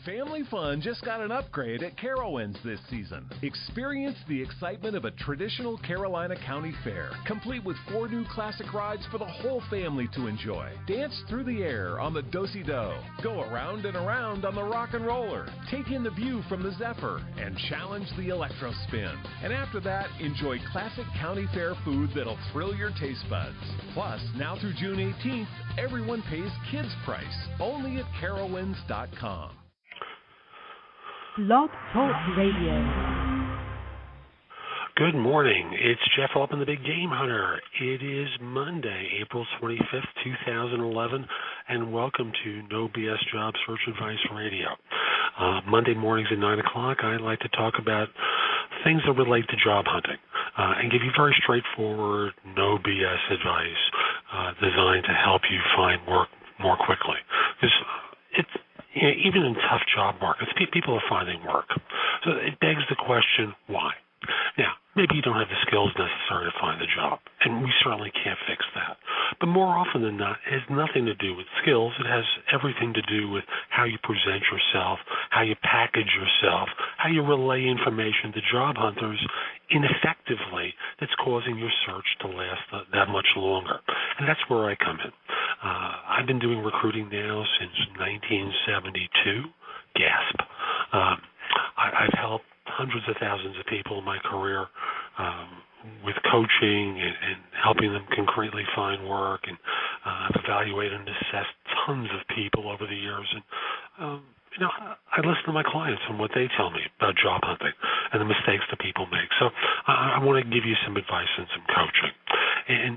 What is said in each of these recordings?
Family fun just got an upgrade at Carowinds this season. Experience the excitement of a traditional Carolina County Fair, complete with 4 new classic rides for the whole family to enjoy. Dance through the air on the Do-Si-Do, go around and around on the Rock and Roller, take in the view from the Zephyr, and challenge the Electro Spin. And after that, enjoy classic County Fair food that'll thrill your taste buds. Plus, now through June 18th, everyone pays kids' price, only at Carowinds.com. Blog Talk Radio. Good morning. It's Jeff Altman, the Big Game Hunter. It is Monday, April 25th, 2011, and welcome to No BS Job Search Advice Radio. Monday mornings at 9 o'clock, I like to talk about things that relate to job hunting and give you very straightforward, no BS advice designed to help you find work more quickly. Because even in tough job markets, people are finding work. So it begs the question, why? Now, maybe you don't have the skills necessary to find a job, and we certainly can't fix that. But more often than not, it has nothing to do with skills. It has everything to do with how you present yourself, how you package yourself, how you relay information to job hunters ineffectively that's causing your search to last that much longer. And that's where I come in. I've been doing recruiting now since 1972. Gasp. I've helped hundreds of thousands of people in my career with coaching and helping them concretely find work, and I've evaluated and assessed tons of people over the years, and I listen to my clients and what they tell me about job hunting and the mistakes that people make. So I want to give you some advice and some coaching. And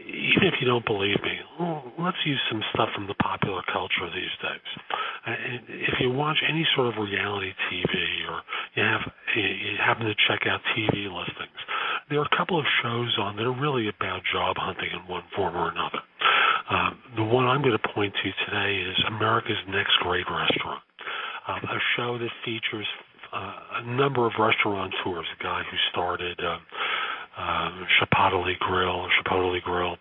even if you don't believe me, let's use some stuff from the popular culture these days. If you watch any sort of reality TV, or you happen to check out TV listings, there are a couple of shows on that are really about job hunting in one form or another. The one I'm going to point to today is America's Next Great Restaurant, a show that features a number of restaurateurs, a guy who started Chipotle Grill,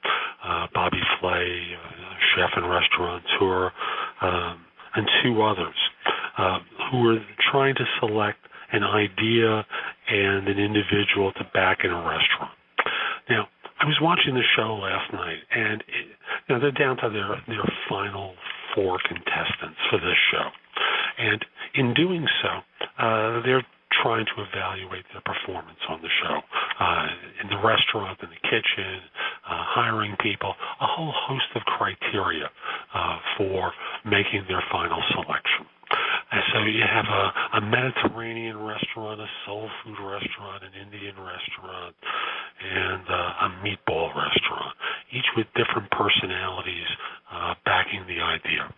Bobby Flay, chef and restaurateur, and 2 others who are trying to select an idea and an individual to back in a restaurant. Now, I was watching the show last night, and they're down to their final 4 contestants for this show. And in doing so, they're trying to evaluate their performance on the show, in the restaurant, in the kitchen, hiring people, a whole host of criteria for making their final selection. And so you have a Mediterranean restaurant, a soul food restaurant, an Indian restaurant, and a meatball restaurant, each with different personalities backing the idea.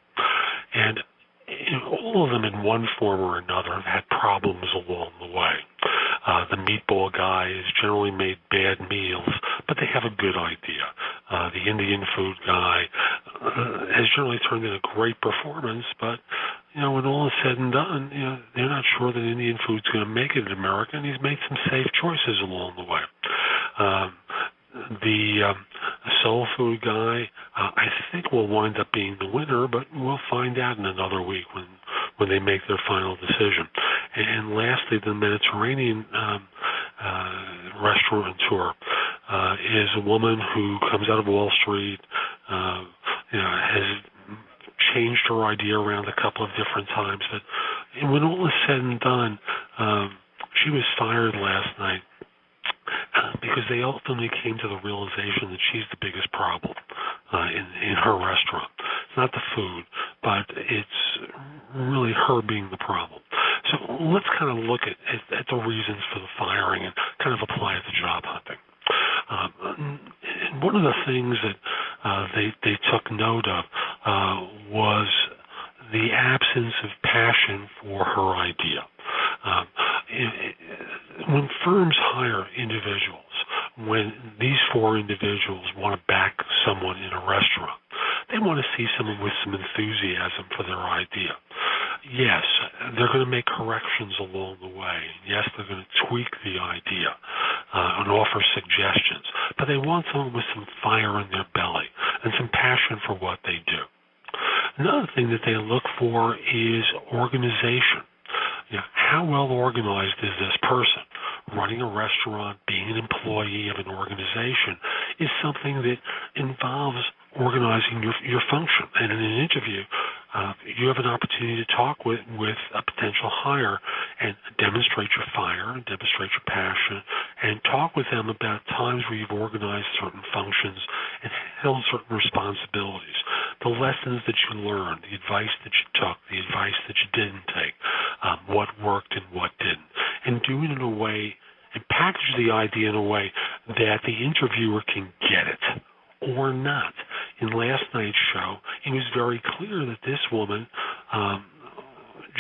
And all of them in one form or another have had problems along the way. The meatball guy has generally made bad meals, but they have a good idea. The Indian food guy has generally turned in a great performance, but when all is said and done, they're not sure that Indian food's going to make it in America, and he's made some safe choices along the way. The soul food guy, I think, will wind up being the winner, but we'll find out in another week when they make their final decision. And lastly, the Mediterranean restaurateur is a woman who comes out of Wall Street, has changed her idea around a couple of different times. But when all is said and done, she was fired last night because they ultimately came to the realization that she's the biggest problem in her restaurant. It's not the food, but it's really her being the problem. So let's kind of look at the reasons for the firing and kind of apply it to job hunting. And one of the things that they took note of was the absence of passion for her idea. When firms hire individuals, when these 4 individuals want to back someone in a restaurant, they want to see someone with some enthusiasm for their idea. Yes, they're going to make corrections along the way. Yes, they're going to tweak the idea and offer suggestions, but they want someone with some fire in their belly and some passion for what they do. Another thing that they look for is organization. How well organized is this person? Running a restaurant, being an employee of an organization is something that involves organizing your function. And in an interview, you have an opportunity to talk with a potential hire and demonstrate your fire and demonstrate your passion and talk with them about times where you've organized certain functions and held certain responsibilities, the lessons that you learned, the advice that you took, the advice that you didn't take, what worked and what didn't, and do it in a way and package the idea in a way that the interviewer can get it or not. In last night's show, it was very clear that this woman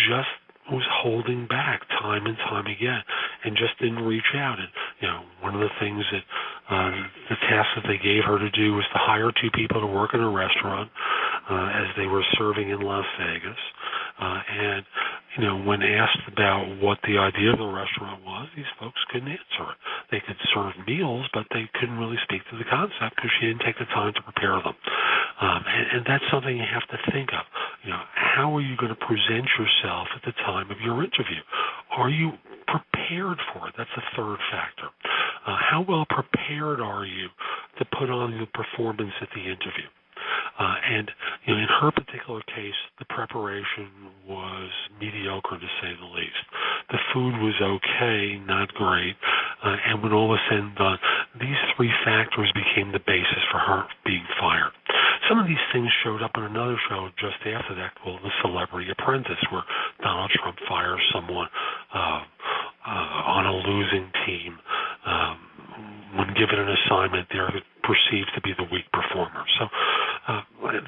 just was holding back time and time again and just didn't reach out. And, one of the things that the task that they gave her to do was to hire 2 people to work in a restaurant as they were serving in Las Vegas. And when asked about what the idea of the restaurant was, these folks couldn't answer it. They could serve meals, but they couldn't really speak to the concept because she didn't take the time to prepare them. And that's something you have to think of. How are you going to present yourself at the time of your interview? Are you prepared for it? That's the third factor. How well prepared are you to put on your performance at the interview? And in her particular case, the preparation was mediocre to say the least. The food was okay, not great, and when all was said and done, these 3 factors became the basis for her being fired. Some of these things showed up in another show just after that called The Celebrity Apprentice, where Donald Trump fires someone on a losing team. When given an assignment, they're perceived to be the weak performer. So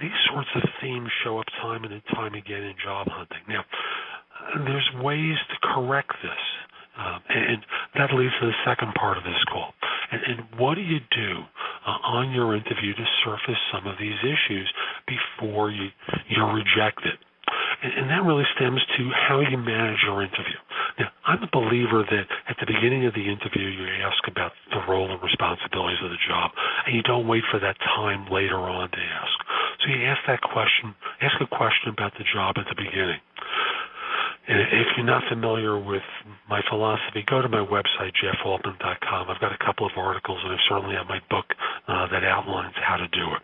these sorts of themes show up time and time again in job hunting. Now, there's ways to correct this, and that leads to the second part of this call. And what do you do on your interview to surface some of these issues before you're rejected? And that really stems to how you manage your interview. Now, I'm a believer that at the beginning of the interview, you ask about the role and responsibilities of the job, and you don't wait for that time later on to ask. So you ask a question about the job at the beginning. And if you're not familiar with my philosophy, go to my website, jeffaltman.com. I've got a couple of articles, and I certainly have my book that outlines how to do it.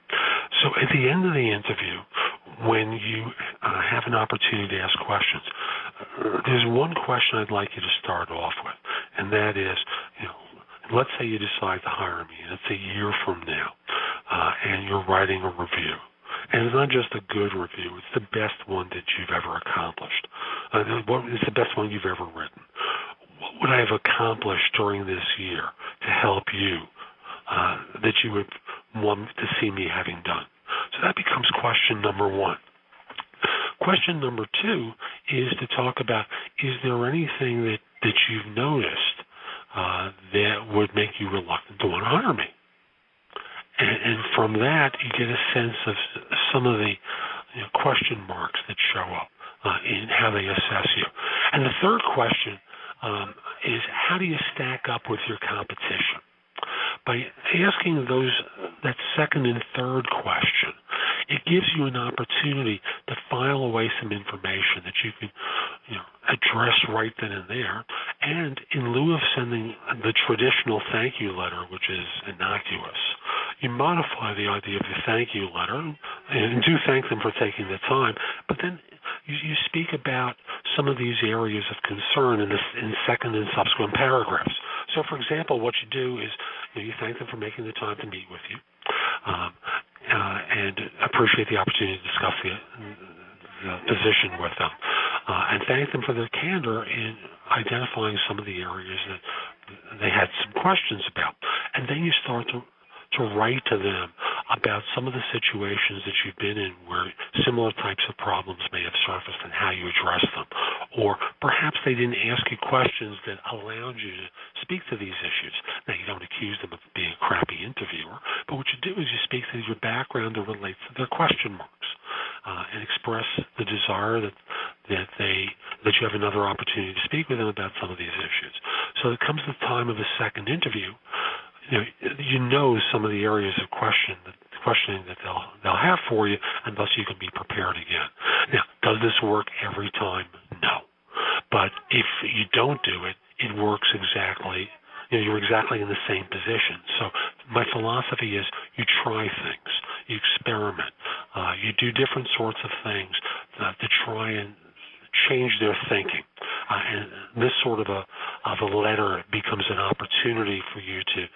So at the end of the interview, when you have an opportunity to ask questions, there's one question I'd like you to start off with, and that is, let's say you decide to hire me, and it's a year from now, and you're writing a review. And it's not just a good review, it's the best one that you've ever accomplished. It's the best one you've ever written. What would I have accomplished during this year to help you that you would want to see me having done? So that becomes question number 1. Question number 2 is to talk about, is there anything that you've noticed that would make you reluctant to want to hire me? And from that, you get a sense of some of the question marks that show up in how they assess you. And the third question is, how do you stack up with your competition? By asking that second and third question, it gives you an opportunity to file away some information that you can address right then and there. And in lieu of sending the traditional thank you letter, which is innocuous, you modify the idea of the thank you letter and do thank them for taking the time, but then you speak about some of these areas of concern in second and subsequent paragraphs. So, for example, what you do is you thank them for making the time to meet with you and appreciate the opportunity to discuss the position with them and thank them for their candor in identifying some of the areas that they had some questions about. And then you start to write to them about some of the situations that you've been in where similar types of problems may have surfaced and how you address them. Or perhaps they didn't ask you questions that allowed you to speak to these issues. Now, you don't accuse them of being a crappy interviewer, but what you do is you speak to your background that relates to their question marks and express the desire that you have another opportunity to speak with them about some of these issues. So it comes the time of a second interview. You know some of the areas of question, the questioning that they'll have for you, and thus you can be prepared again. Now, does this work every time? No. But if you don't do it, it works exactly. You're exactly in the same position. So my philosophy is you try things, you experiment, you do different sorts of things to try and change their thinking. And this sort of a letter becomes an opportunity for you to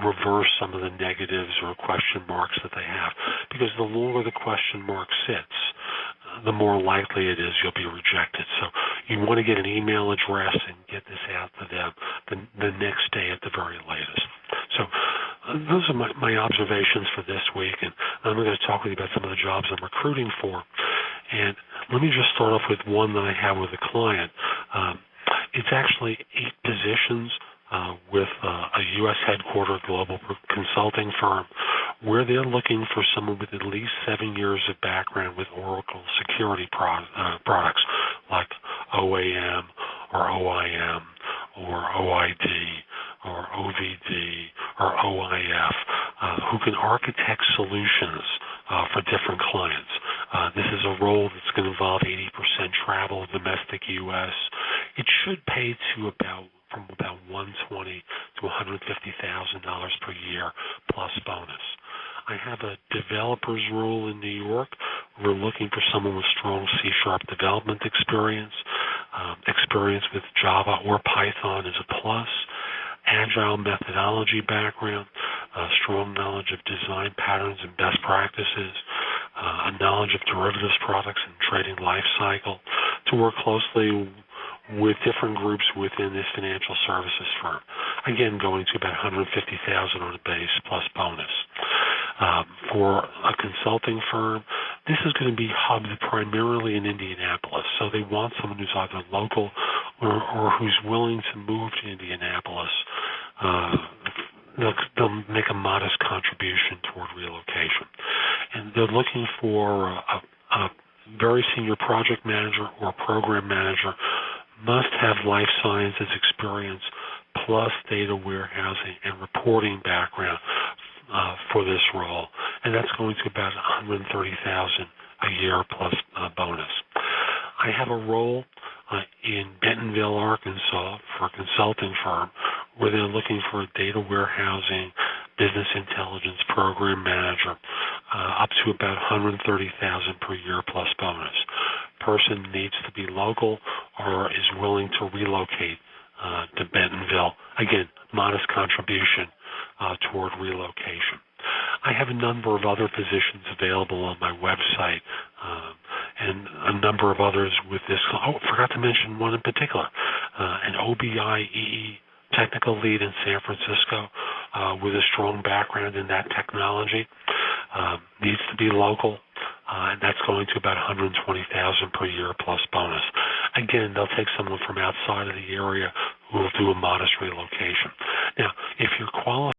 reverse some of the negatives or question marks that they have. Because the longer the question mark sits, the more likely it is you'll be rejected. So you want to get an email address and get this out to them the next day at the very latest. So those are my observations for this week, and I'm going to talk with you about some of the jobs I'm recruiting for. And let me just start off with one that I have with a client. It's actually 8 positions with a U.S. headquartered global consulting firm where they're looking for someone with at least 7 years of background with Oracle security products like OAM or OIM or OID or OVD or OIF who can architect solutions for different clients. This is a role that's going to involve 80% travel, domestic U.S. It should pay to from about $120,000 to $150,000 per year plus bonus. I have a developer's role in New York. We're looking for someone with strong C# development experience. Experience with Java or Python is a plus. Agile methodology background, strong knowledge of design patterns and best practices, a knowledge of derivatives products and trading life cycle, to work closely with different groups within this financial services firm. Again, going to about $150,000 on a base plus bonus. For a consulting firm, this is going to be hubbed primarily in Indianapolis. So they want someone who's either local or who's willing to move to Indianapolis. They'll make a modest contribution toward relocation. And they're looking for a very senior project manager or program manager, must have life sciences experience plus data warehousing and reporting background for this role, and that's going to about $130,000 a year plus bonus. I have a role in Bentonville, Arkansas, for a consulting firm where they're looking for a data warehousing business intelligence program manager, up to about $130,000 per year plus bonus. Person needs to be local or is willing to relocate to Bentonville. Again, modest contribution toward relocation. I have a number of other positions available on my website, and a number of others with this. Oh, forgot to mention one in particular, an OBIEE technical lead in San Francisco with a strong background in that technology. Needs to be local, and that's going to about $120,000 per year plus bonus. Again, they'll take someone from outside of the area who will do a modest relocation. Now, if you're qualified